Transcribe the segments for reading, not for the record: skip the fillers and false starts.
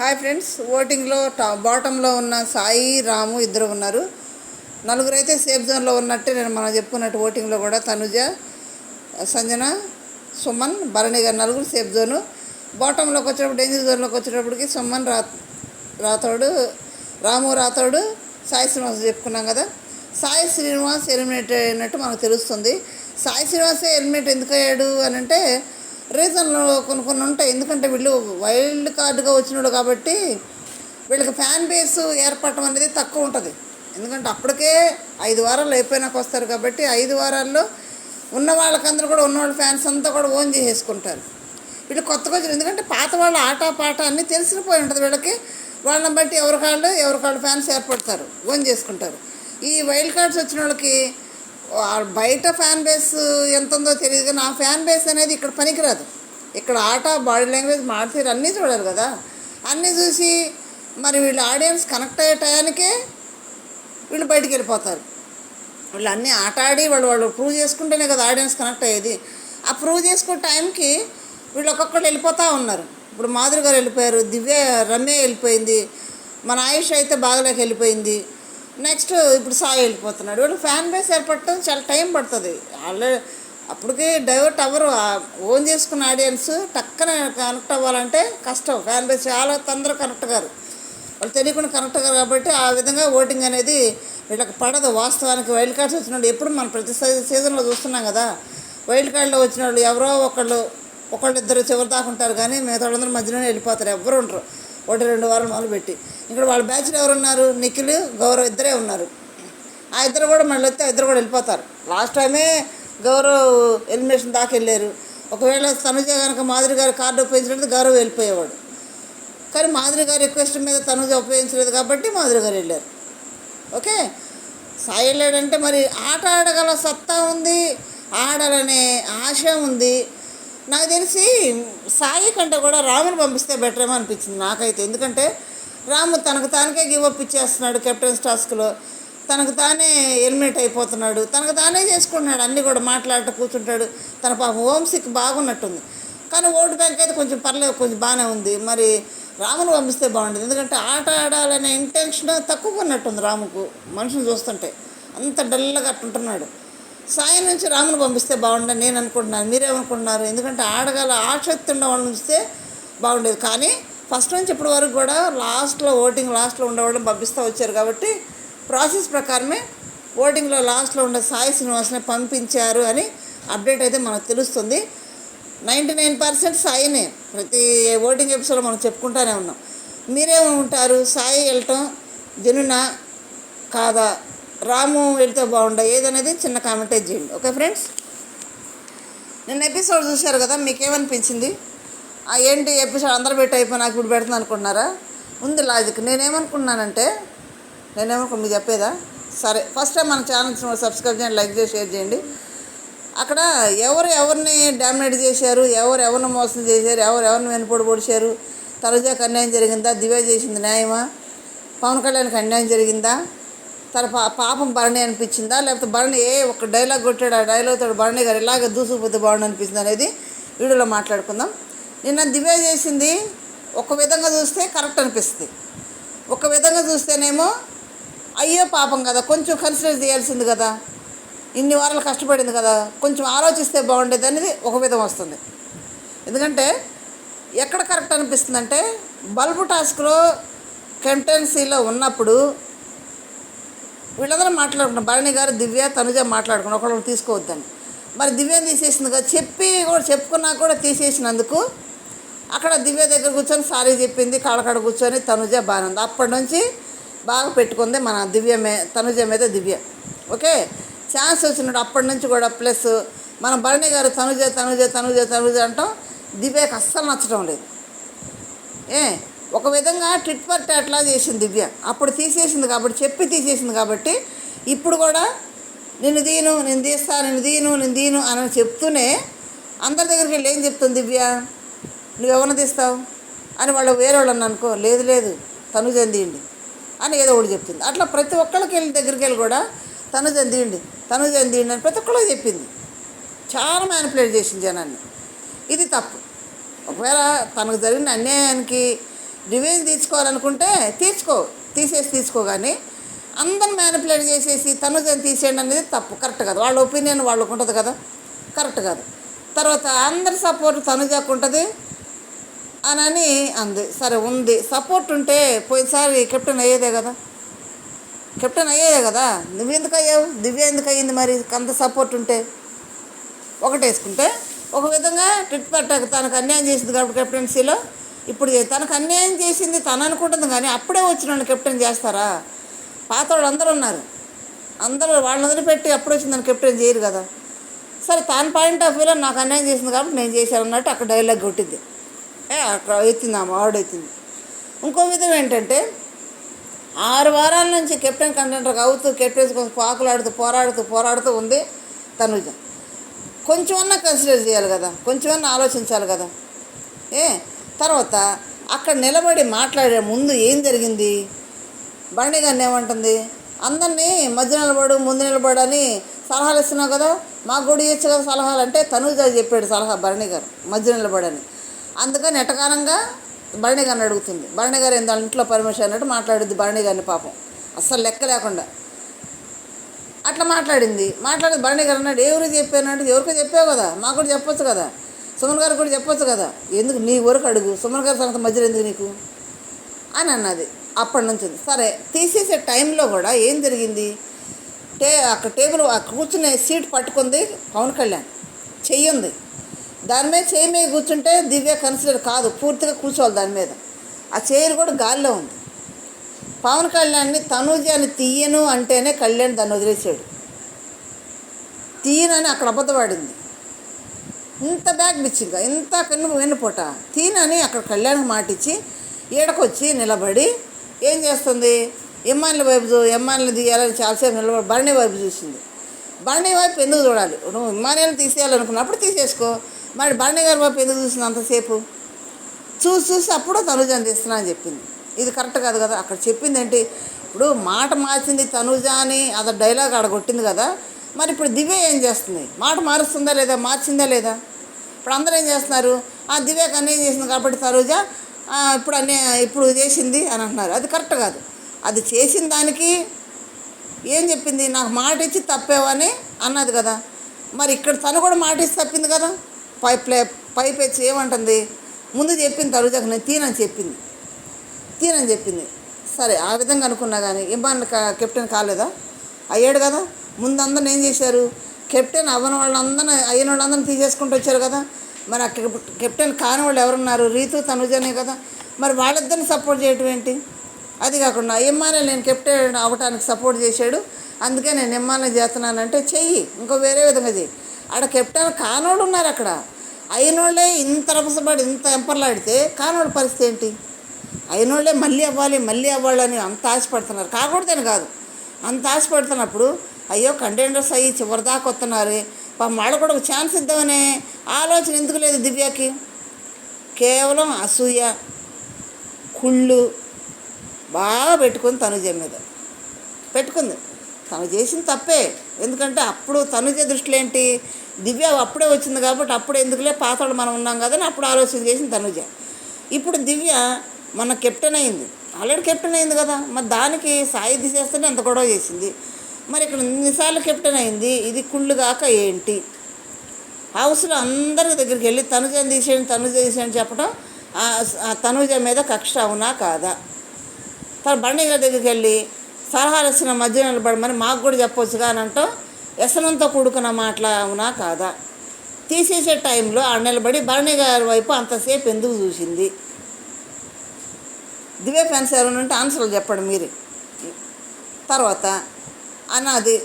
Hi friends, ఓటింగ్లో బాటంలో ఉన్న సాయి రాము ఇద్దరు ఉన్నారు. నలుగురు అయితే సేఫ్ జోన్లో ఉన్నట్టే మనం చెప్పుకున్నట్టు ఓటింగ్లో కూడా తనుజ, సంజన, సుమన్, భరణి గారు నలుగురు సేఫ్ జోను. బాటంలోకి వచ్చేటప్పుడు డేంజర్ జోన్లోకి వచ్చేటప్పటికి సుమన్ రాథోడు, రాము రాథోడు, సాయి శ్రీనివాస్ చెప్పుకున్నాం కదా. సాయి శ్రీనివాస్ ఎలిమినేట్ అయినట్టు మనకు తెలుస్తుంది. సాయి శ్రీనివాసే ఎలిమినేట్ ఎందుకు అయ్యాడు అని అంటే రీజన్లు కొన్ని ఉంటాయి. ఎందుకంటే వీళ్ళు వైల్డ్ కార్డుగా వచ్చినాడు కాబట్టి వీళ్ళకి ఫ్యాన్ బేస్ ఏర్పడటం అనేది తక్కువ ఉంటుంది. ఎందుకంటే అప్పటికే 5 వారాలు అయిపోయినాక వస్తారు కాబట్టి 5 వారాల్లో ఉన్న వాళ్ళకందరూ కూడా ఉన్నవాళ్ళ ఫ్యాన్స్ అంతా కూడా ఓన్ చేసేసుకుంటారు. వీళ్ళు కొత్తగా వచ్చారు, ఎందుకంటే పాత వాళ్ళ ఆట పాట అన్నీ తెలిసిపోయి ఉంటుంది వీళ్ళకి. వాళ్ళని బట్టి ఎవరికాళ్ళు ఫ్యాన్స్ ఏర్పడతారు, ఓన్ చేసుకుంటారు. ఈ వైల్డ్ కార్డ్స్ వచ్చిన వాళ్ళకి బయట ఫ్యాన్ బేస్ ఎంత ఉందో తెలియదు, కానీ ఆ ఫ్యాన్ బేస్ అనేది ఇక్కడ పనికిరాదు. ఇక్కడ ఆట, బాడీ లాంగ్వేజ్, మాట్లాడి అన్నీ చూడాలి కదా. అన్నీ చూసి మరి వీళ్ళు ఆడియన్స్ కనెక్ట్ అయ్యే టయానికే వీళ్ళు బయటికి వెళ్ళిపోతారు. వీళ్ళు అన్నీ ఆట ఆడి వాళ్ళు ప్రూవ్ చేసుకుంటేనే కదా ఆడియన్స్ కనెక్ట్ అయ్యేది. ఆ ప్రూవ్ చేసుకునే టైంకి వీళ్ళు ఒక్కొక్కరు వెళ్ళిపోతూ ఉన్నారు. ఇప్పుడు మాధురి గారు వెళ్ళిపోయారు, రమ్య వెళ్ళిపోయింది, మన ఆయుష్ అయితే బాగలేక వెళ్ళిపోయింది, నెక్స్ట్ ఇప్పుడు సాయి వెళ్ళిపోతున్నాడు. వీళ్ళు ఫ్యాన్ బేస్ ఏర్పడటం చాలా టైం పడుతుంది. ఆల్రెడీ అప్పటికి డైవర్ట్ అవ్వరు. ఓన్ చేసుకున్న ఆడియన్స్ టక్కన కనెక్ట్ అవ్వాలంటే కష్టం. ఫ్యాన్ బేస్ చాలా తొందరగా కనెక్ట్ గారు, వాళ్ళు తెలియకుండా కనెక్ట్ గారు. కాబట్టి ఆ విధంగా ఓటింగ్ అనేది వీళ్ళకి పడదు. వాస్తవానికి వైల్డ్ కార్డ్స్ వచ్చిన వాళ్ళు ఎప్పుడు మనం ప్రతి సీజన్లో చూస్తున్నాం కదా. వైల్డ్ కార్డులో వచ్చిన వాళ్ళు ఎవరో ఒకళ్ళిద్దరు చివరి దాకా ఉంటారు, కానీ మిగతా వాళ్ళందరూ మధ్యలోనే వెళ్ళిపోతారు, ఎవరు ఉండరు. 1-2 వారాలు మొదలుపెట్టి ఇక్కడ వాళ్ళ బ్యాచ్లో ఎవరున్నారు, నిఖిల్, గౌరవ్ ఇద్దరే ఉన్నారు. ఆ ఇద్దరు కూడా మళ్ళీ వస్తే ఇద్దరు కూడా వెళ్ళిపోతారు. లాస్ట్ టైమే గౌరవ్ ఎలిమినేషన్ దాకా వెళ్ళారు. ఒకవేళ తనుజ కనుక మాధురి గారు కార్డు ఉపయోగించలేదు, గౌరవ్ వెళ్ళిపోయేవాడు. కానీ మాధురి గారి రిక్వెస్ట్ మీద తనుజ ఉపయోగించలేదు కాబట్టి మాధురి గారు వెళ్ళారు. ఓకే, సాయి వెళ్ళాడంటే మరి ఆట ఆడగల సత్తా ఉంది, ఆడాలనే ఆశ ఉంది. నాకు తెలిసి సాయి కంటే కూడా రాముని పంపిస్తే బెటర్ ఏమో అనిపించింది నాకైతే. ఎందుకంటే రాము తనకు తానికే గివప్ ఇచ్చేస్తున్నాడు కెప్టెన్స్ టాస్క్లో, తనకు తానే ఎలిమినేట్ అయిపోతున్నాడు, తనకు తానే చేసుకుంటున్నాడు. అన్నీ కూడా మాట్లాడుతూ కూర్చుంటాడు. తన పాప హోమ్ సిక్ బాగున్నట్టుంది, కానీ ఓటు బ్యాంక్ అయితే కొంచెం పర్లేదు, కొంచెం బాగానే ఉంది. మరి రామును పంపిస్తే బాగుంటుంది, ఎందుకంటే ఆట ఆడాలనే ఇంటెన్షన్ తక్కువ ఉన్నట్టుంది రాముకు. మనుషులు చూస్తుంటే అంత డల్గా అట్టుంటున్నాడు. సాయి నుంచి రామును పంపిస్తే బాగుండని నేను అనుకుంటున్నాను. మీరేమనుకుంటున్నారు? ఎందుకంటే ఆడగల ఆసక్తి ఉన్న వాళ్ళని ఉంచితే బాగుండేది. కానీ ఫస్ట్ నుంచి ఇప్పటి వరకు కూడా ఓటింగ్ లాస్ట్లో ఉండేవాళ్ళని పంపిస్తూ వచ్చారు కాబట్టి ప్రాసెస్ ప్రకారమే ఓటింగ్లో లాస్ట్లో ఉండే సాయి శ్రీనివాస్ని పంపించారు అని అప్డేట్ అయితే మనకు తెలుస్తుంది. 99% సాయినే ప్రతి ఓటింగ్ ఎపిసోడ్లో మనం చెప్పుకుంటూనే ఉన్నాం. మీరేమంటారు? సాయి వెళ్ళటం జనునా కాదా, రాము వెళ్తే బాగుండా, ఏదనేది చిన్న కామెంటే చేయండి. ఓకే ఫ్రెండ్స్, నిన్న ఎపిసోడ్ చూశారు కదా, మీకేమనిపించింది? ఏంటి ఎపిసోడ్ అందరూ పెట్టి అయిపోయి నాకు ఇప్పుడు పెడుతుంది అనుకుంటున్నారా? ఉంది లాజిక్. నేనేమనుకున్నానంటే మీకు చెప్పేదా? సరే, ఫస్ట్ టైం మన ఛానల్ సబ్స్క్రైబ్ చేయండి, లైక్ చేసి షేర్ చేయండి. అక్కడ ఎవరిని డామినేట్ చేశారు, ఎవరిని మోసం చేశారు, ఎవరిని వెనుపోటు పొడిచారు, తనుజకు అన్యాయం జరిగిందా, దివ్య చేసింది న్యాయమా, పవన్ కళ్యాణ్కి అన్యాయం జరిగిందా, తన పాపం భరణి అనిపించిందా, లేకపోతే భరణి ఒక డైలాగ్ కొట్టాడు, ఆ డైలాగ్ తోడు భరణి గారు ఇలాగ దూసుకుపోతే బాగుండు అనిపించింది అనేది వీడియోలో మాట్లాడుకుందాం. నిన్న దివ్య చేసింది ఒక విధంగా చూస్తే కరెక్ట్ అనిపిస్తుంది, ఒక విధంగా చూస్తేనేమో అయ్యో పాపం కదా, కొంచెం కన్సిడర్ చేయాల్సింది కదా, ఇన్ని వారాలు కష్టపడింది కదా, కొంచెం ఆలోచిస్తే బాగుండేది అనేది ఒక విధం వస్తుంది. ఎందుకంటే ఎక్కడ కరెక్ట్ అనిపిస్తుందంటే బల్బు టాస్క్లో కెప్టెన్సీలో ఉన్నప్పుడు వీళ్ళందరూ మాట్లాడుకున్నారు. భరణి గారు, దివ్య, తనుజ మాట్లాడుకున్నారు ఒకళ్ళు తీసుకోవద్దని. మరి దివ్యని తీసేసింది కదా, చెప్పుకున్నా కూడా తీసేసినందుకు అక్కడ దివ్య దగ్గర కూర్చొని సారీ చెప్పింది, కాళ్ళకాడ కూర్చొని తనుజ బాగానే ఉంది. అప్పటి నుంచి బాగా పెట్టుకుంది మన తనుజ మీద దివ్య. ఓకే, ఛాన్స్ వచ్చినట్టు అప్పటి నుంచి కూడా. ప్లస్ మన భరణి గారు తనుజ అంటాం, దివ్యకి అస్సలు నచ్చడం లేదు. ఒక విధంగా టిట్ ఫర్ టాట్లా చేసింది దివ్య. అప్పుడు తీసేసింది కాబట్టి, తీసేసింది కాబట్టి ఇప్పుడు కూడా నేను దీను అని చెప్తూనే అందరి దగ్గరికి వెళ్ళి ఏం చెప్తుంది దివ్య, నువ్వెవరిని తీస్తావు అని వాళ్ళు వేరే వాళ్ళని అనుకో, లేదు తనుజని తీయండి అని ఏదో ఒకటి చెప్తుంది. అట్లా ప్రతి ఒక్కరికి దగ్గరికి వెళ్ళి కూడా తనుజని తీయండి అని ప్రతి ఒక్కరికి చెప్పింది. చాలా మ్యానిపులేట్ చేసింది జనాన్ని. ఇది తప్పు. ఒకవేళ తనకు జరిగిన అన్యాయానికి రివెంజ్ తీసుకోవాలనుకుంటే తీసుకో కానీ అందరిని మ్యానిపులేట్ చేసేసి తనుజని తీసేయండి అనేది తప్పు, కరెక్ట్ కాదు. వాళ్ళ ఒపీనియన్ వాళ్ళకు ఉంటుంది కదా, కరెక్ట్ కాదు. తర్వాత అందరి సపోర్ట్ తనుజకు ఉంటుంది అని అంది. సరే ఉంది, సపోర్ట్ ఉంటే పోయినసారి కెప్టెన్ అయ్యేదే కదా. నువ్వెందుకు అయ్యావు? దివ్య ఎందుకు అయ్యింది మరి అంత సపోర్ట్ ఉంటే? ఒకటేసుకుంటే ఒక విధంగా ట్రిట్ పట్టాక తనకు అన్యాయం చేసింది కాబట్టి కెప్టెన్సీలో ఇప్పుడు తనకు అన్యాయం చేసింది తను అనుకుంటుంది, కానీ అప్పుడే వచ్చిన వాళ్ళు కెప్టెన్ చేస్తారా? పాత వాళ్ళు అందరూ ఉన్నారు, అందరూ వాళ్ళని వదిలిపెట్టి అప్పుడు వచ్చిందని కెప్టెన్ చేయరు కదా. సరే తన పాయింట్ ఆఫ్ వ్యూలో నాకు అన్యాయం చేసింది కాబట్టి నేను చేశాను అన్నట్టు అక్కడ డైలాగ్ కొట్టింది. అక్కడ ఎత్తింది, ఆమె ఆవిడెత్తింది. ఇంకో విధం ఏంటంటే 6 వారాల నుంచి కెప్టెన్ కంటెంటర్గా అవుతూ కెప్టెన్స్ కోసం పోరాడుతూ ఉంది తనుజ. కొంచెమన్నా కన్సిడర్ చేయాలి కదా, కొంచెమన్నా ఆలోచించాలి కదా. తర్వాత అక్కడ నిలబడి మాట్లాడే ముందు ఏం జరిగింది? బండి గారిని ఏమంటుంది? అందరినీ మధ్య నిలబడు ముందు నిలబడని సలహాలు ఇస్తున్నావు కదా, మాకు కూడా ఇవ్వచ్చు కదా సలహాలు అంటే తనుజ చెప్పాడు సలహా భరణి గారు మధ్య నిలబడని. అందుకని ఎటకారంగా భరణి గారిని అడుగుతుంది. భరణి గారు ఏందో ఇంట్లో పర్మిషన్ అన్నట్టు మాట్లాడుద్ది భరణి గారిని, పాపం అస్సలు లెక్క లేకుండా అట్లా మాట్లాడి భరణి గారు అన్నాడు, ఎవరికి చెప్పానంటే ఎవరికో చెప్పావు కదా, మాకు కూడా చెప్పొచ్చు కదా, సుమన్ గారు కూడా చెప్పొచ్చు కదా, ఎందుకు నీ వరకు అడుగు, సుమన్ గారి సంగతి మధ్యలో ఎందుకు నీకు అని అన్నది. అప్పటి నుంచి సరే తీసేసే టైంలో కూడా ఏం జరిగింది? అక్కడ టేబుల్ కూర్చునే సీట్ పట్టుకుంది పవన్ కళ్యాణ్, చెయ్యి ఉంది దాని మీద, చెయ్యి మీద కూర్చుంటే దివ్య కన్సిడర్ కాదు, పూర్తిగా కూర్చోవాలి దాని మీద. ఆ చైర్ కూడా గాల్లో ఉంది. పవన్ కళ్యాణ్ని తనుజాని తీయను అంటేనే కళ్యాణ్ దాన్ని వదిలేసాడు. తీయనని అక్కడ అబద్ధపడింది, ఇంత బ్యాగ్ బిచ్చింగా ఇంత వెన్నుపోట తీనని అక్కడ కళ్యాణ్కి మాటిచ్చి ఈడకొచ్చి నిలబడి ఏం చేస్తుంది? ఎమ్మాయిని తీయాలని చాలాసేపు నిలబడి భరణి వైపు చూసింది. భరణి వైపు ఎందుకు చూడాలి? నువ్వు ఎమ్మాయిని తీసేయాలనుకున్నప్పుడు తీసేసుకో, మరి భరణి గారి వైపు ఎందుకు చూసింది అంతసేపు? చూసి అప్పుడు తనుజాని తీస్తున్నా అని చెప్పింది. ఇది కరెక్ట్ కాదు కదా. అక్కడ చెప్పింది ఏంటి? ఇప్పుడు మాట మార్చింది తనుజ అని అది డైలాగ్ ఆడ కొట్టింది కదా, మరి ఇప్పుడు దివ్య ఏం చేస్తుంది? మాట మారుస్తుందా లేదా, మార్చిందా లేదా? ఇప్పుడు అందరూ ఏం చేస్తున్నారు? దివ్యకు అన్యాయం చేసింది కాబట్టి తనుజ ఇప్పుడు చేసింది అని అంటున్నారు. అది కరెక్ట్ కాదు. అది చేసిన దానికి ఏం చెప్పింది? నాకు మాట ఇచ్చి తప్పేవని అన్నది కదా. మరి ఇక్కడ తను కూడా మాట ఇచ్చి తప్పింది కదా. పైప్ ఇచ్చి ఏమంటుంది? ముందు చెప్పింది తనుజకు నేను తీనని చెప్పింది. సరే ఆ విధంగా అనుకున్నా కానీ ఇబ్బంది కెప్టెన్ కాలేదా? అయ్యాడు కదా. ముందు అందరిని ఏం చేశారు? కెప్టెన్ అయిన వాళ్ళందరినీ తీసేసుకుంటూ వచ్చారు కదా. మరి ఆ కెప్టెన్ కాని వాళ్ళు ఎవరున్నారు? రీతు తనుజనే కదా. మరి వాళ్ళిద్దరిని సపోర్ట్ చేయటం ఏంటి? అది కాకుండా ఎమ్మానే నేను కెప్టెన్ అవటానికి సపోర్ట్ చేశాడు, అందుకే నేను ఎమ్మానే చేస్తున్నానంటే చెయ్యి, ఇంకో వేరే విధంగా చెయ్యి. ఆడ కెప్టెన్ కానోళ్ళు ఉన్నారు, అక్కడ అయినోళ్ళే ఇంత రభసపడి ఇంత ఎంపర్లాడితే కానోళ్ళ పరిస్థితి ఏంటి? అయినోళ్ళే మళ్ళీ అవ్వాలని అంత ఆశపడుతున్నారు. కాకూడదని కాదు, అంత ఆశపడుతున్నప్పుడు అయ్యో కంటెండర్స్ అయ్యి చివరి దాకా వస్తున్నారే, పాపం వాళ్ళు కూడా ఒక ఛాన్స్ ఇద్దామనే ఆలోచన ఎందుకు లేదు దివ్యకి? కేవలం అసూయ కుళ్ళు బాగా పెట్టుకుంది తనుజ మీద పెట్టుకుంది. తను చేసిన తప్పే, ఎందుకంటే అప్పుడు తనుజ దృష్టిలో ఏంటి? దివ్య అప్పుడే వచ్చింది కాబట్టి అప్పుడు ఎందుకులే పాతోడు మనం ఉన్నాం కదా అని అప్పుడు ఆలోచన చేసింది తనుజ. ఇప్పుడు దివ్య మన కెప్టెన్ అయింది, ఆల్రెడీ కెప్టెన్ అయింది కదా, మరి దానికి సాయి తీసేస్తేనే అంత గొడవ చేసింది. మరి ఇక్కడ ఎన్నిసార్లు కెప్టెన్ అయింది, ఇది కుళ్ళు కాక ఏంటి? హౌస్లో అందరి దగ్గరికి వెళ్ళి తనుజని తీసేయండి చెప్పడం తనుజ మీద కక్ష అవునా కాదా? తన బండి గారి దగ్గరికి వెళ్ళి సలహాలు ఇచ్చిన మధ్య నిలబడమని మాకు కూడా చెప్పొచ్చుగా అని అంటాం వ్యసనంతో కూడుకున్న మాటల అవునా కాదా? తీసేసే టైంలో ఆ నిలబడి భరణి గారి వైపు అంతసేపు ఎందుకు చూసింది? దివ్య ఫ్యాన్స్ ఎవరైనా ఉంటే ఆన్సర్లు చెప్పండి మీరే. తర్వాత అన్నది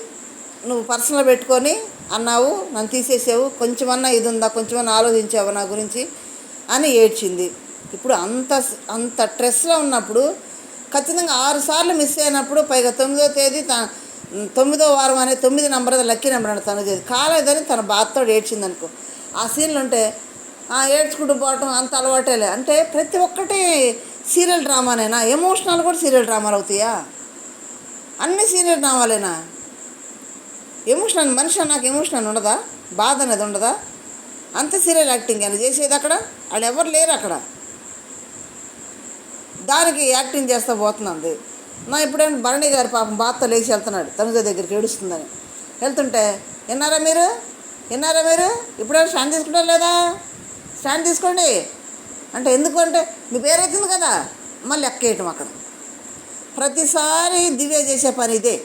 నువ్వు పర్సనల్ పెట్టుకొని అన్నావు, నన్ను తీసేసావు, కొంచెమన్నా ఇది ఉందా, కొంచెమన్నా ఆలోచించావు నా గురించి అని ఏడ్చింది. ఇప్పుడు అంత స్ట్రెస్లో ఉన్నప్పుడు ఖచ్చితంగా 6 సార్లు మిస్ అయినప్పుడు, పైగా 9వ తేదీ 9వ వారం అనే 9 నెంబర్ లక్కీ నెంబర్ అంటే తను చేసి కాలేదని తన బాధతో ఏడ్చింది అనుకో. ఆ సీన్లు ఉంటే ఏడ్చుకుంటూ పోవటం అంత అలవాటేలే. అంటే ప్రతి ఒక్కటి సీరియల్ డ్రామానేనా? ఎమోషనల్ కూడా సీరియల్ డ్రామాలు అవుతాయా? అన్ని సీరియల్ డ్రామాలేనా? ఎమోషనల్ మనిషి నాకు ఎమోషనల్ ఉండదా? బాధ అనేది ఉండదా? అంత సీరియల్ యాక్టింగ్ అని చేసేది అక్కడ. వాళ్ళు ఎవరు లేరు అక్కడ. దానికి యాక్టింగ్ చేస్తూ పోతుంది. నా ఇప్పుడేంటి భరణి గారు పాపం బాధతో లేచి వెళ్తున్నాడు తనుజ దగ్గరికి, ఏడుస్తుందని. వెళ్తుంటే విన్నారా మీరు ఇప్పుడైనా స్టాండ్ తీసుకుంటారా లేదా, స్టాండ్ తీసుకోండి అంటే ఎందుకు అంటే మీ పేరు అవుతుంది కదా, మళ్ళీ ఎక్కేయటం. అక్కడ ప్రతిసారి దివ్య చేసే పని ఇదే.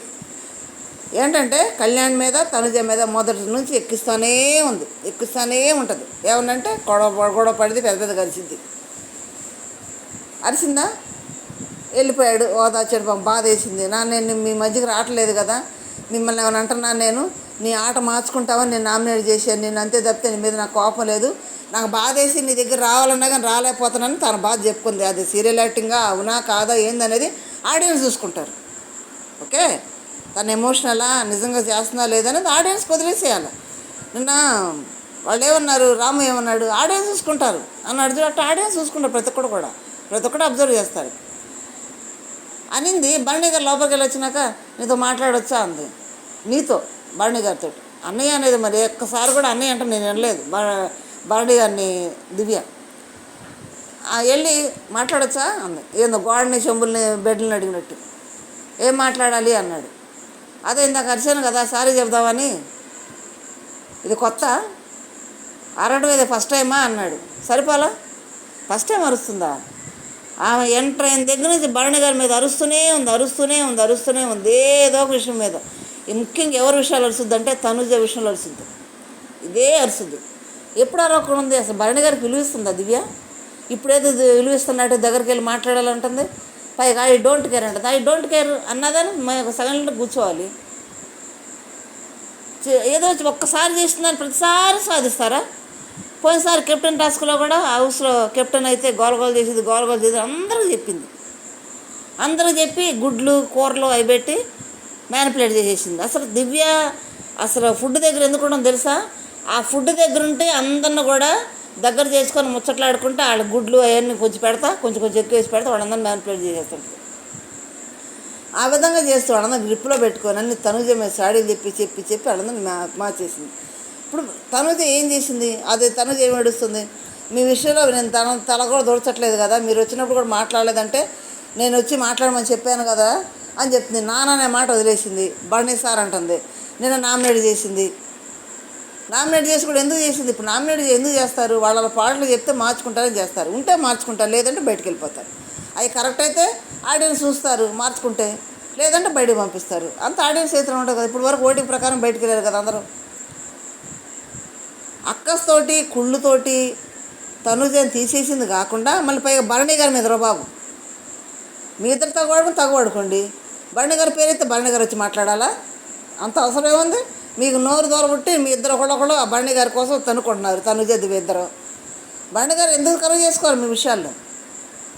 ఏంటంటే కళ్యాణ్ మీద తనుజ మీద మొదటి నుంచి ఎక్కిస్తూనే ఉంటుంది. ఏమన్నంటే గొడవ పడితే పెద్ద కలిసింది. అరిసిందా, వెళ్ళిపోయాడు, ఓదార్చాడు, పాపం బాధ వేసింది. నేను మీ మధ్యకి రావట్లేదు కదా, మిమ్మల్ని ఏమైనా అంటున్నాను, నేను నీ ఆట మార్చుకుంటావని నేను నామినేట్ చేశాను, నేను అంతే తప్పితే నీ మీద నాకు కోపం లేదు, నాకు బాధ వేసి నీ దగ్గర రావాలన్నా కానీ రాలేకపోతున్నాను తన బాధ చెప్పుకుంది. అది సీరియల్ యాక్టింగా అవునా కాదా ఏందనేది ఆడియన్స్ చూసుకుంటారు. ఓకే, తను ఎమోషనలా నిజంగా చేస్తున్నా లేదనేది ఆడియన్స్ వదిలేసేయాలి. నిన్న వాళ్ళు ఏమన్నారు, రాము ఏమన్నాడు, ఆడియన్స్ చూసుకుంటారు అన్నాడు. అట్లా ఆడియన్స్ చూసుకుంటారు, ప్రతి ఒక్కడు అబ్జర్వ్ చేస్తారు అనింది. భరణి గారు లోపలికి వెళ్ళి వచ్చినాక నీతో మాట్లాడొచ్చా అంది. నీతో భరణి గారితో అన్నయ్య అనేది మరి ఒక్కసారి కూడా అన్నయ్య అంటే నేను వినలేదు భరణి గారిని దివ్య. వెళ్ళి మాట్లాడొచ్చా అంది. ఏందో గోడని చెంబుల్ని బెడ్లని అడిగినట్టు ఏం మాట్లాడాలి అన్నాడు. అదే ఇందాక అరిచాను కదా సారీ చెప్దామని, ఇది కొత్త అరవడం ఇది ఫస్ట్ టైమా అన్నాడు. సరిపోలా, ఫస్ట్ టైం అరుస్తుందా? ఆమె ఎంటర్ అయిన దగ్గర నుంచి భరణి గారి మీద అరుస్తూనే ఉంది ఏదో ఒక విషయం మీద. ముఖ్యంగా ఎవరి విషయాలు అరుస్తుంది అంటే తనుజ విషయంలో అరుస్తుంది, ఇదే అరుస్తుంది. ఎప్పుడు అరవకుండా ఉంది అసలు. భరణి గారికి విలువిస్తుందా దివ్య? ఇప్పుడేదో విలువిస్తున్నట్టు దగ్గరికి వెళ్ళి మాట్లాడాలంటుంది. పైగా ఐ డోంట్ కేర్ అంటుంది. ఐ డోంట్ కేర్ అన్నదని మేము సగంలో కూర్చోవాలి. ఏదో ఒక్కసారి చేస్తుందని ప్రతిసారి సాధిస్తారా? పోయినసారి కెప్టెన్ టాస్క్లో కూడా హౌస్లో కెప్టెన్ అయితే గోలగోలు చేసేది అందరూ చెప్పి గుడ్లు కూరలు అవి పెట్టి మ్యానిపులేట్ చేసేసింది. అసలు దివ్య అసలు ఫుడ్ దగ్గర ఎందుకు ఉండడం తెలుసా? ఆ ఫుడ్ దగ్గర ఉంటే అందరిని కూడా దగ్గర చేసుకొని ముచ్చట్లాడుకుంటే వాళ్ళ గుడ్లు అవన్నీ కొంచెం ఎక్కువ వేసి పెడతా వాళ్ళందరినీ మ్యానిపులేట్ చేసేస్తుంటుంది. ఆ విధంగా చేస్తూ వాళ్ళందరూ గ్రిప్లో పెట్టుకొని అన్ని తనుజ మీద సాడీలు చెప్పి వాళ్ళందరినీ మార్చేసింది. ఇప్పుడు తనుజ ఏం చేసింది? అదే తనుజ ఏం ఏడుస్తుంది, మీ విషయంలో నేను తల కూడా దూర్చట్లేదు కదా, మీరు వచ్చినప్పుడు కూడా మాట్లాడలేదంటే నేను వచ్చి మాట్లాడమని చెప్పాను కదా అని చెప్తుంది. నాన్న మాట వదిలేసింది. భరణి సార్ అంటుంది నేను నామినేట్ చేసి కూడా ఎందుకు చేసింది? ఇప్పుడు నామినేట్ ఎందుకు చేస్తారు? వాళ్ళ పాటలు చెప్తే మార్చుకుంటారని చేస్తారు, ఉంటే మార్చుకుంటారు, లేదంటే బయటకు వెళ్ళిపోతారు. అవి కరెక్ట్ అయితే ఆడియన్స్ చూస్తారు, మార్చుకుంటే, లేదంటే బయటకు పంపిస్తారు. అంత ఆడియన్స్ అయితే ఉంటుంది కదా. ఇప్పుడు వరకు ఓటింగ్ ప్రకారం బయటకు వెళ్ళారు కదా అందరూ. అక్కస్తోటి కుళ్ళుతోటి తనుజని తీసేసింది కాకుండా మళ్ళీ పైగా భరణి గారి మీద బాబు మీ ఇద్దరు తగవాడుకోండి. భరణి గారి పేరైతే భరణి గారు వచ్చి మాట్లాడాలా? అంత అవసరం ఏముంది? మీకు నోరు దూరబుట్టి మీ ఇద్దరు ఒకళ్ళు ఆ భరణి గారి కోసం తనుకుంటున్నారు. తనుజ దివ్య ఇద్దరు. భరణి గారు ఎందుకు కలువ చేసుకోవాలి మీ విషయాల్లో?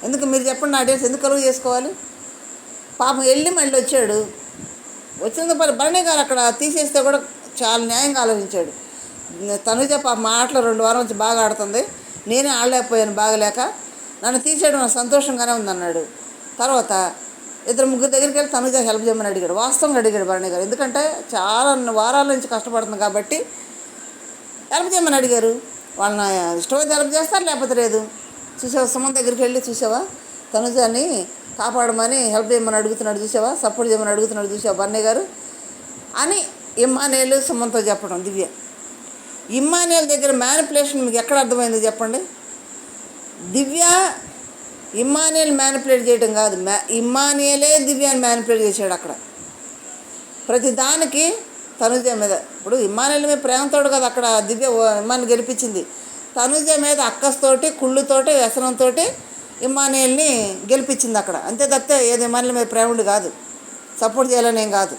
ఎందుకు మీరు చెప్పండి, ఆడియన్స్ ఎందుకు కలువ చేసుకోవాలి? పాపం వెళ్ళి మళ్ళీ వచ్చాడు. వచ్చిన భరణి గారు అక్కడ తీసేస్తే కూడా చాలా న్యాయంగా ఆలోచించాడు. తనుజ పాప మా ఆటలో 2 వారాల నుంచి బాగా ఆడుతుంది, నేనే ఆడలేకపోయాను బాగలేక, నన్ను తీసేయడం నాకు సంతోషంగానే ఉందన్నాడు. తర్వాత 2-3 దగ్గరికి వెళ్ళి తనుజ హెల్ప్ చేయమని అడిగాడు. వాస్తవంగా అడిగాడు భరణి గారు, ఎందుకంటే చాలా వారాల నుంచి కష్టపడుతుంది కాబట్టి హెల్ప్ చేయమని అడిగారు. వాళ్ళని ఇష్టమైతే హెల్ప్ చేస్తారు, లేకపోతే లేదు. చూసావా సుమన్ దగ్గరికి వెళ్ళి, చూసావా తనుజని కాపాడమని హెల్ప్ చేయమని అడుగుతున్నాడు, చూసావా సపోర్ట్ చేయమని అడుగుతున్నాడు, చూసావా భరణి గారు అని ఇమ్మానుయేల్ సుమన్తో చెప్పడం. దివ్య ఇమ్మానుయేల్ దగ్గర మ్యానిపులేషన్ మీకు ఎక్కడ అర్థమైంది చెప్పండి? దివ్య ఇమ్మానుయేల్ మ్యానిపులేట్ చేయడం కాదు, ఇమ్మానుయేలే దివ్యాన్ని మ్యానిపులేట్ చేశాడు అక్కడ ప్రతి దానికి తనుజ మీద. ఇప్పుడు ఇమ్మానుయేల్ మీద ప్రేమతోడు కదా అక్కడ దివ్య ఇమ్మాన్ని గెలిపించింది. తనుజ మీద అక్కస్తోటి కుళ్ళుతోటి వ్యసనంతో ఇమ్మానుయేల్ని గెలిపించింది అక్కడ, అంతే తప్పితే ఏది ఇమ్మానుయేల్ మీద ప్రేమ ఉండి కాదు, సపోర్ట్ చేయాలనేం కాదు.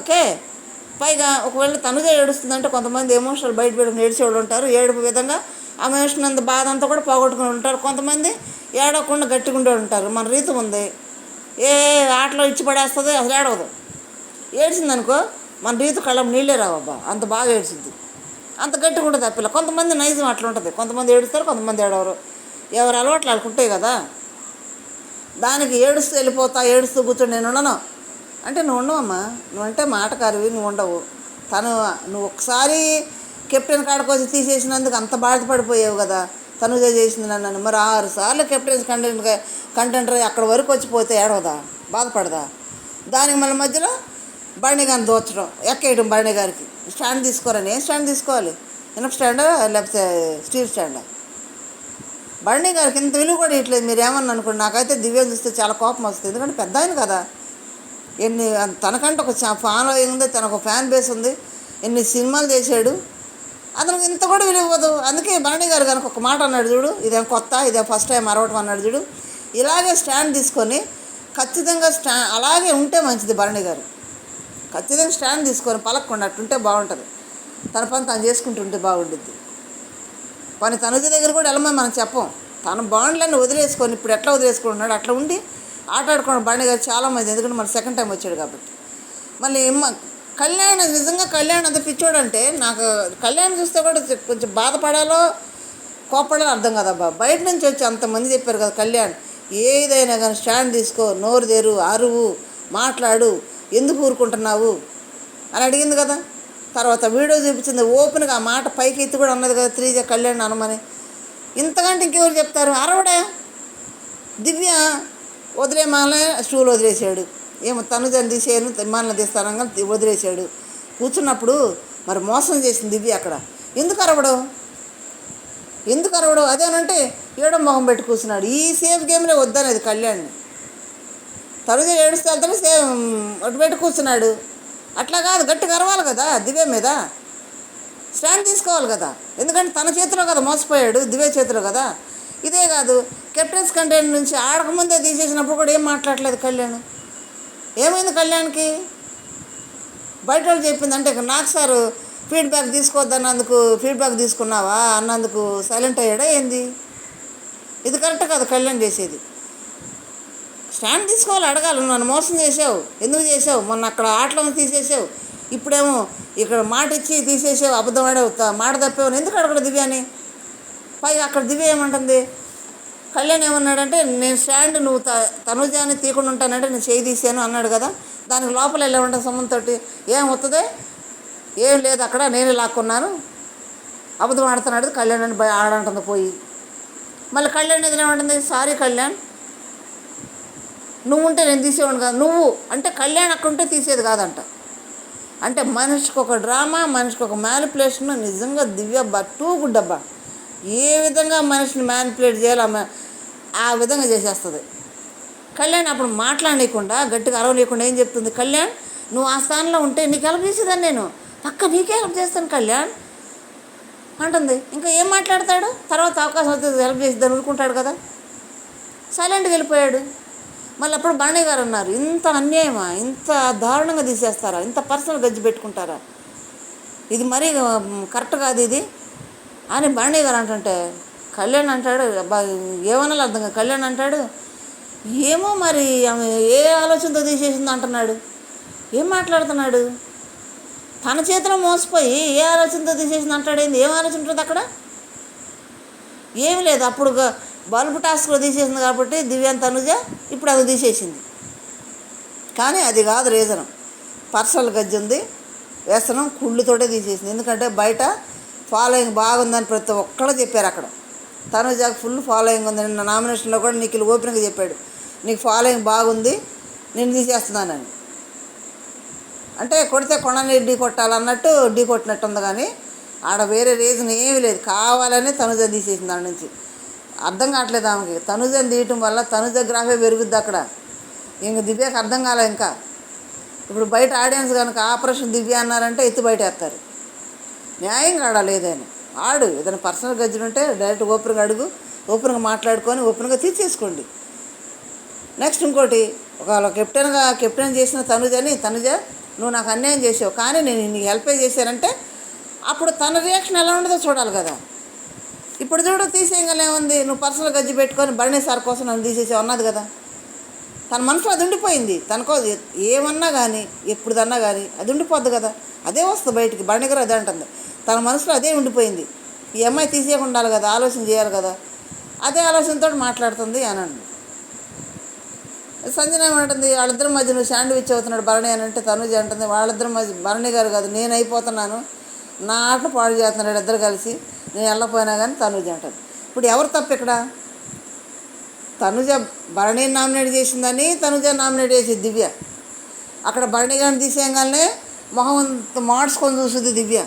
ఓకే, పైగా ఒకవేళ తనుజ ఏడుస్తుందంటే కొంతమంది ఎమోషనల్ బయట పెట్టుకుని ఏడ్చేవాళ్ళు ఉంటారు, ఏడుపు విధంగా ఆ ఎమోషన్ అంత బాధ అంతా కూడా పోగొట్టుకుని ఉంటారు. కొంతమంది ఏడవకుండా గట్టిగా ఉండే ఉంటారు. మన రీతి ఉంది, ఏ ఆటలో ఇచ్చి పడేస్తుంది, అసలు ఏడవదు. ఏడ్చిందనుకో మన రీతి కళ్ళం నీళ్ళే రావబ్బా, అంత బాగా ఏడ్చింది, అంత గట్టిగా ఉంటుంది ఆ పిల్ల. కొంతమంది నైజం అట్లా ఉంటుంది, కొంతమంది ఏడుస్తారు, కొంతమంది ఏడవరు, ఎవరు అలవాట్లు వాళ్ళకుంటాయి కదా. దానికి ఏడుస్తూ కూర్చొని నేను ఉండను అంటే నువ్వు ఉండవమ్మా, నువ్వంటే మాటకారివి, నువ్వు ఉండవు. నువ్వు ఒకసారి కెప్టెన్ కాడకొచ్చి తీసేసినందుకు అంత బాధపడిపోయావు కదా, తనుజ చేసింది నన్ను. మరి 6 సార్లు కెప్టెన్స్ కంటెంటర్ అక్కడ వరకు వచ్చిపోతే ఏడవదా, బాధపడదా? దానికి మన మధ్యలో బర్ణి గారిని దోచడం, ఎక్కేయడం. బర్ణి గారికి స్టాండ్ తీసుకోరని. ఏం స్టాండ్ తీసుకోవాలి? ఇనప స్టాండా లేకపోతే స్టీల్ స్టాండా? బర్ణి గారికి ఇంత విలువ కూడా ఇట్లేదు. మీరు ఏమన్నా అనుకోండి, నాకైతే దివ్యం చూస్తే చాలా కోపం వస్తుంది. ఎందుకంటే పెద్ద ఆయన కదా, ఎన్ని తనకంటే ఒక ఫాలోయింగ్ ఉంది, తనకు ఫ్యాన్ బేస్ ఉంది, ఎన్ని సినిమాలు చేశాడు, అతనికి ఇంత కూడా విలువ ఇవ్వదు. అందుకే బర్ణి గారు కనుక ఒక మాట అన్నాడు చూడు, ఇదేం కొత్త, ఇదేం ఫస్ట్ టైం అరవటం అన్నాడు చూడు. ఇలాగే స్టాండ్ తీసుకొని ఖచ్చితంగా అలాగే ఉంటే మంచిది. బర్ణి గారు ఖచ్చితంగా స్టాండ్ తీసుకొని పలకకుండా అట్టుంటే బాగుంటుంది. తన పని తను చేసుకుంటుంటే బాగుంటుంది. పని తనుజ దగ్గర కూడా వెళ్ళమని మనం చెప్పం. తన బాండ్లన్నీ వదిలేసుకొని ఇప్పుడు ఎట్లా వదిలేసుకుంటున్నాడు అట్లా ఉండి ఆటాడుకోవడం బర్ణి గారు చాలామంది. ఎందుకంటే మన సెకండ్ టైం వచ్చాడు కాబట్టి. మళ్ళీ కళ్యాణ్, నిజంగా కళ్యాణ్ అంత పిచ్చోడంటే నాకు కళ్యాణ్ చూస్తే కూడా కొంచెం బాధపడాలో కోపడాలో అర్థం కదబ్బా. బయట నుంచి వచ్చి అంతమంది చెప్పారు కదా, కళ్యాణ్ ఏదైనా కానీ స్టాండ్ తీసుకో, నోరు తెరు, అరువు, మాట్లాడు, ఎందుకు ఊరుకుంటున్నావు అని అడిగింది కదా. తర్వాత వీడియో చూపించింది ఓపెన్గా, ఆ మాట పైకి ఎత్తి కూడా అన్నది కదా, త్రీజ కళ్యాణ్ అనమని. ఇంతకంటే ఇంకెవరు చెప్తారు? అరవడా దివ్య వదిలేమాలే స్టూల్ వదిలేసాడు. ఏమో తనుజని తీసేయను, విమానంలో తీస్తానంగా వదిలేశాడు. కూర్చున్నప్పుడు మరి మోసం చేసింది దివ్య అక్కడ. ఎందుకు అరవడు? అదేనంటే ఏడో మొహం పెట్టి కూర్చున్నాడు. ఈ సేఫ్ గేమ్లో వద్దనేది కళ్యాణ్ని. తనుజ ఏడుస్తే వెళ్తానే సేమ్ అటు పెట్టి కూర్చున్నాడు. అట్లా కాదు, గట్టిగా అరవాలి కదా దివ్య మీద, స్టాండ్ తీసుకోవాలి కదా. ఎందుకంటే తన చేతిలో కదా మోసపోయాడు, దివ్య చేతిలో కదా. ఇదే కాదు, కెప్టెన్స్ కంటెంట్ నుంచి ఆడకముందే తీసేసినప్పుడు కూడా ఏం మాట్లాడలేదు కళ్యాణ్. ఏమైంది కళ్యాణ్కి? బయట వాళ్ళు చెప్పింది అంటే నాకు సార్ ఫీడ్బ్యాక్ తీసుకోవద్దన్నందుకు ఫీడ్బ్యాక్ తీసుకున్నావా అన్నందుకు సైలెంట్ అయ్యాడా ఏంది? ఇది కరెక్ట్ కాదు కళ్యాణ్ చేసేది. స్టాండ్ తీసుకోవాలి, అడగాలి. నన్ను మోసం చేసావు, ఎందుకు చేసావు? మొన్న అక్కడ ఆటలో తీసేసావు, ఇప్పుడేమో ఇక్కడ మాట ఇచ్చి తీసేసావు, అబద్ధం ఆడావు, మాట తప్పావు, ఎందుకు అడగడు దివ్యాని? పైగా అక్కడ దివ్య ఏమంటుంది, కళ్యాణ్ ఏమన్నాడంటే నేను స్టాండ్ నువ్వు తనుజాని తీయకుండా ఉంటానంటే నేను చేయి తీసాను అన్నాడు కదా. దానికి లోపల ఎలా ఉంటుంది సొమ్మంతోటి? ఏం వస్తుంది? ఏం లేదు, అక్కడ నేనే లాక్కున్నాను, అబద్ధం ఆడుతున్నాడు కళ్యాణ్ అని ఆడంటుంది పోయి. మళ్ళీ కళ్యాణ్ ఎదురు ఏమంటుంది, సారీ కళ్యాణ్, నువ్వు ఉంటే నేను తీసేవాడు కాదు, నువ్వు అంటే కళ్యాణ్ అక్కడ ఉంటే తీసేది కాదంట. అంటే మనిషికి ఒక డ్రామా, మనిషికి ఒక మ్యానిపులేషన్. నిజంగా దివ్య టూ గుడ్ అబ్బా. ఏ విధంగా మనిషిని మ్యానిపులేట్ చేయాలో ఆ విధంగా చేసేస్తుంది. కళ్యాణ్ అప్పుడు మాట్లాడలేకుండా, గట్టిగా అరవలేకుండా ఏం చెప్తుంది, కళ్యాణ్ నువ్వు ఆ స్థానంలో ఉంటే నీకు హెల్ప్ చేసేదాన్ని, నేను నీకే హెల్ప్ చేస్తాను కళ్యాణ్ అంటుంది. ఇంకా ఏం మాట్లాడతాడు? తర్వాత అవకాశం వస్తుంది హెల్ప్ చేసేదాన్ని ఊరుకుంటాడు కదా. సైలెంట్గా వెళ్ళిపోయాడు. మళ్ళీ అప్పుడు బర్ణి గారు అన్నారు, ఇంత అన్యాయమా, ఇంత దారుణంగా తీసేస్తారా, ఇంత పర్సనల్ గజ్జి పెట్టుకుంటారా, ఇది మరీ కరెక్ట్ కాదు ఇది అని బర్ణి గారు అంటుంటే కళ్యాణ్ అంటాడు, ఏమన్నా అర్థం కాదు. కళ్యాణ్ అంటాడు, ఏమో మరి ఏ ఆలోచనతో తీసేసిందో అంటున్నాడు. ఏం మాట్లాడుతున్నాడు? తన చేతిలో మోసపోయి ఏ ఆలోచనతో తీసేసింది అంటాడేంది? ఏం ఆలోచన ఉంటుంది అక్కడ? ఏమి లేదు. అప్పుడు బల్బు టాస్క్లో తీసేసింది కాబట్టి దివ్యాన్ తనుజ ఇప్పుడు అది తీసేసింది. కానీ అది కాదు రీజనం. పర్సనల్ గజ్జి ఉంది, వ్యసనం, కుళ్ళుతోటే తీసేసింది. ఎందుకంటే బయట ఫాలోయింగ్ బాగుందని ప్రతి ఒక్కళ్ళు చెప్పారు. అక్కడ తనుజాకు ఫుల్ ఫాలోయింగ్ ఉంది. నిన్న నామినేషన్లో కూడా నిఖిల్ ఓపెన్గా చెప్పాడు, నీకు ఫాలోయింగ్ బాగుంది, నేను తీసేస్తున్నానని. అంటే కొడితే కొనని ఢీ కొట్టాలన్నట్టు ఢీ కొట్టినట్టు ఉంది. కానీ ఆడ వేరే రీజన్ ఏమీ లేదు, కావాలని తనుజ తీసేసింది దాని నుంచి. అర్థం కావట్లేదు ఆమెకి. తనుజని తీయటం వల్ల తనుజ గ్రాఫే పెరుగుద్ది అక్కడ. ఇంక దివ్యకి అర్థం కాలే. ఇంకా ఇప్పుడు బయట ఆడియన్స్ కనుక ఆపరేషన్ దివ్య అన్నారంటే ఎత్తి బయట వేస్తారు. న్యాయంగా ఆడాలి. ఏదైనా ఆడు, ఏదైనా పర్సనల్ గజ్జలు ఉంటే డైరెక్ట్ ఓపెన్గా అడుగు, ఓపెన్గా మాట్లాడుకొని ఓపెన్గా తీసేసుకోండి. నెక్స్ట్ ఇంకోటి, ఒకవేళ కెప్టెన్ చేసిన తనుజ నువ్వు నాకు అన్యాయం చేసావు, కానీ నేను నీకు హెల్ప్ చేశానంటే అప్పుడు తన రియాక్షన్ ఎలా ఉండదో చూడాలి కదా. ఇప్పుడు చూడు, తీసేయగలేముంది, నువ్వు పర్సనల్ గజ్జి పెట్టుకొని బర్ణి సార్ కోసం నన్ను తీసేసావు అన్నది కదా. తన మనసులో అది ఉండిపోయింది. తనకో ఏమన్నా కానీ ఎప్పుడుదన్నా కానీ అది ఉండిపోద్ది కదా, అదే వస్తుంది బయటికి. బర్ణి గారు అదే అంటుంది, తన మనసులో అదే ఉండిపోయింది. ఈ అమ్మాయి తీసేయకుండా ఉండాలి కదా, ఆలోచన చేయాలి కదా, అదే ఆలోచనతో మాట్లాడుతుంది అని అండి. సంజన ఏమంటుంది, వాళ్ళిద్దరి మధ్య నువ్వు శాండ్విచ్ అవుతున్నాడు భరణి అని అంటే తనుజ అంటుంది, వాళ్ళిద్దరి మధ్య భరణి గారు కాదు నేను అయిపోతున్నాను, నా ఆటలు పాడు చేస్తున్నాడు ఇద్దరు కలిసి, నేను వెళ్ళపోయినా కానీ తనుజ అంటుంది. ఇప్పుడు ఎవరు తప్పు ఇక్కడ? తనుజ భరణిని నామినేట్ చేసిందని తనుజ నామినేట్ చేసేది దివ్య. అక్కడ భరణి గారిని తీసేయగానే మొహం మార్చుకొని చూస్తుంది దివ్య.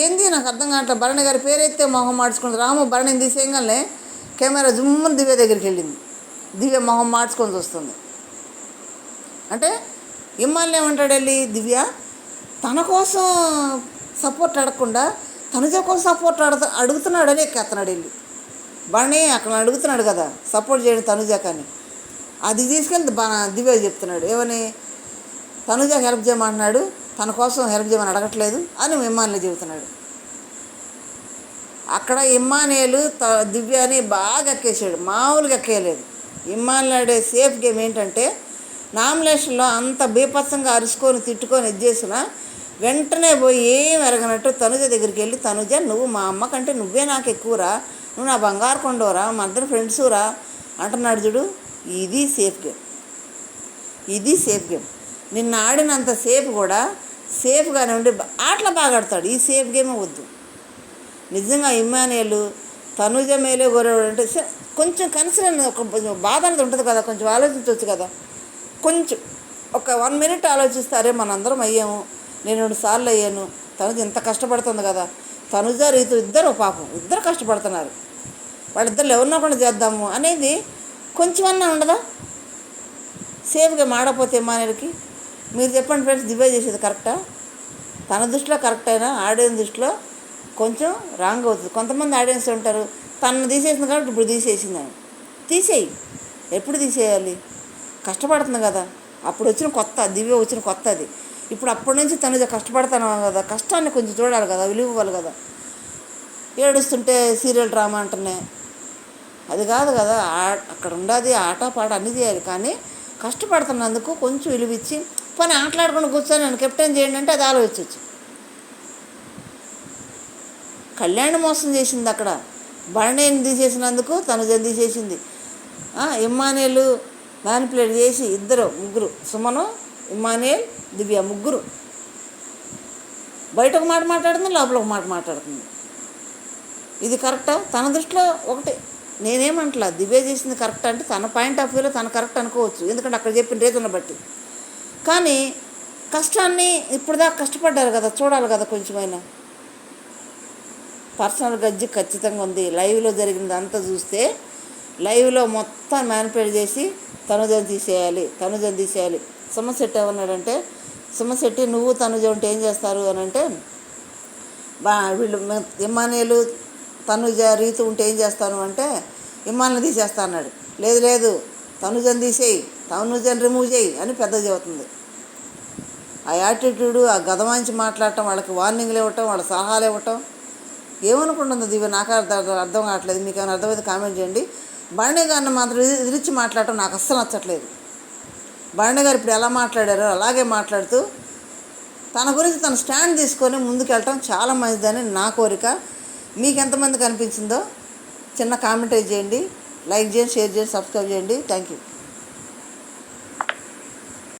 ఏంది నాకు అర్థం కావట్లేదు. భరణి గారి పేరైతే మొహం మార్చుకుంది. రాము భరణిని తీసేయగానే కెమెరా జుమ్మని దివ్య దగ్గరికి వెళ్ళింది. దివ్య మొహం మార్చుకొని చూస్తుంది. అంటే ఇమ్మాళ్ళు ఏమంటాడు వెళ్ళి, దివ్య తన కోసం సపోర్ట్ అడగకుండా తనుజ కోసం సపోర్ట్ అడుగుతున్నాడని ఎక్కేస్తున్నాడు వెళ్ళి. భరణి అక్కడ అడుగుతున్నాడు కదా సపోర్ట్ చేయడం తనుజ, కానీ అది తీసుకెళ్ళి దివ్య చెప్తున్నాడు ఏమని, తనుజకి హెల్ప్ చేయమంటున్నాడు, తన కోసం హెల్ప్ చేయమని అడగట్లేదు అని ఇమ్మానుయేల్ చెబుతున్నాడు. అక్కడ ఇమ్మానుయేల్ దివ్యని బాగా ఎక్కేసాడు, మామూలుగా ఎక్కేయలేదు. ఇమ్మానుయేల్ ఆడే సేఫ్ గేమ్ ఏంటంటే నామినేషన్లో అంత బీభత్సంగా అరుచుకొని తిట్టుకొని ఇది చేసినా వెంటనే పోయి ఏం ఎరగనట్టు తనుజ దగ్గరికి వెళ్ళి, తనుజ నువ్వు మా అమ్మ కంటే నువ్వే నాకు ఎక్కువరా, నువ్వు నా బంగారు కొండవరా, మా ఇద్దరు ఫ్రెండ్సురా అంటున్నాడు చూడు. ఇది సేఫ్ గేమ్, ఇది సేఫ్ గేమ్. నిన్న ఆడినంత సేఫ్ కూడా సేఫ్గానే ఉండి ఆటలు బాగా ఆడతాడు. ఈ సేఫ్ గేమే వద్దు. నిజంగా ఇమ్మానుయేల్ తనుజ మేలే గొరవాడు అంటే కొంచెం కన్సర్న్, ఒక బాధ అనేది ఉంటుంది కదా, కొంచెం ఆలోచించవచ్చు కదా. కొంచెం ఒక 1 minute ఆలోచిస్తారే మనందరం అయ్యాము, నేను 2 సార్లు అయ్యాను, తనుజ ఎంత కష్టపడుతుంది కదా, తనుజ రీతు ఇద్దరు పాపం ఇద్దరు కష్టపడుతున్నారు, వాళ్ళిద్దరు ఎవరినో కూడా చేద్దాము అనేది కొంచెమన్నా ఉండదా? సేఫ్గా ఆడకపోతే ఇమ్మానుయేల్కి మీరు చెప్పండి ఫ్రెండ్స్, దివ్య చేసేది కరెక్టా? తన దృష్టిలో కరెక్ట్ అయినా ఆడియన్స్ దృష్టిలో కొంచెం రాంగ్ అవుతుంది. కొంతమంది ఆడియన్స్ ఉంటారు తను తీసేసింది కాబట్టి ఇప్పుడు తీసేసిందని. తీసేయి, ఎప్పుడు తీసేయాలి? కష్టపడుతుంది కదా, అప్పుడు వచ్చిన కొత్త దివ్య వచ్చిన కొత్త అది. ఇప్పుడు అప్పటి నుంచి తనుజ కష్టపడతాను కదా, కష్టాన్ని కొంచెం చూడాలి కదా, విలువ ఇవ్వాలి కదా. ఏడుస్తుంటే సీరియల్ డ్రామా అంటున్నాయి, అది కాదు కదా. అక్కడ ఉండదు ఆట పాట అన్నీ చేయాలి, కానీ కష్టపడుతున్నందుకు కొంచెం విలువ ఇచ్చి పని ఆటలాడుకుని కూర్చొని నన్ను కెప్టెన్ చేయండి అంటే అది ఆలోచించవచ్చు. కళ్యాణ్ మోసం చేసింది అక్కడ, భరణిని తీసేసినందుకు తనుజని తీసేసింది. ఇమ్మానుయేల్ మ్యానిపులేట్ చేసి ముగ్గురు సుమను, ఇమ్మానుయేల్, దివ్య ముగ్గురు బయట ఒక మాట మాట్లాడుతుంది, లోపల ఒక మాట మాట్లాడుతుంది. ఇది కరెక్టా? తన దృష్టిలో ఒకటి నేనేమంటలా, దివ్య చేసింది కరెక్ట్ అంటే తన పాయింట్ ఆఫ్ వ్యూలో తను కరెక్ట్ అనుకోవచ్చు, ఎందుకంటే అక్కడ చెప్పిన రీజన్ను బట్టి. కానీ కష్టాన్ని ఇప్పుడు దాకా కష్టపడ్డారు కదా, చూడాలి కదా కొంచెమైనా. పర్సనల్ గజ్జి ఖచ్చితంగా ఉంది. లైవ్లో జరిగింది అంతా చూస్తే లైవ్లో మొత్తం మ్యానిపులేట్ చేసి తనుజని తీసేయాలి. సుమశెట్టి ఏమన్నాడంటే, సుమశెట్టి నువ్వు తనుజ ఉంటే ఏం చేస్తారు అని అంటే, వీళ్ళు ఇమ్మానుయేల్ తనుజ రీతు ఉంటే ఏం చేస్తాను అంటే ఇమ్మానుయేల్ని తీసేస్తా అన్నాడు. లేదు తనుజని తీసేయి, తనుజని రిమూవ్ చేయి అని పెద్దగా చెబుతుంది. ఆ యాటిట్యూడు, ఆ గదమాంచి మాట్లాడటం, వాళ్ళకి వార్నింగ్లు ఇవ్వటం, వాళ్ళ సలహాలు ఇవ్వటం ఏమనుకుంటుందో దివ్య నాకు అర్థం కావట్లేదు. మీకు ఏమైనా అర్థమైతే కామెంట్ చేయండి. భరణి గారిని మాత్రం ఎదిరించి మాట్లాడటం నాకు అస్సలు నచ్చట్లేదు. భరణి గారు ఇప్పుడు ఎలా మాట్లాడారో అలాగే మాట్లాడుతూ తన గురించి తన స్టాండ్ తీసుకొని ముందుకెళ్ళటం చాలా మంచిదని నా కోరిక. మీకు ఎంతమందికి అనిపించిందో చిన్న కామెంట్ చేయండి, లైక్ చేయండి, షేర్ చేయండి, సబ్స్క్రైబ్ చేయండి. Thank you.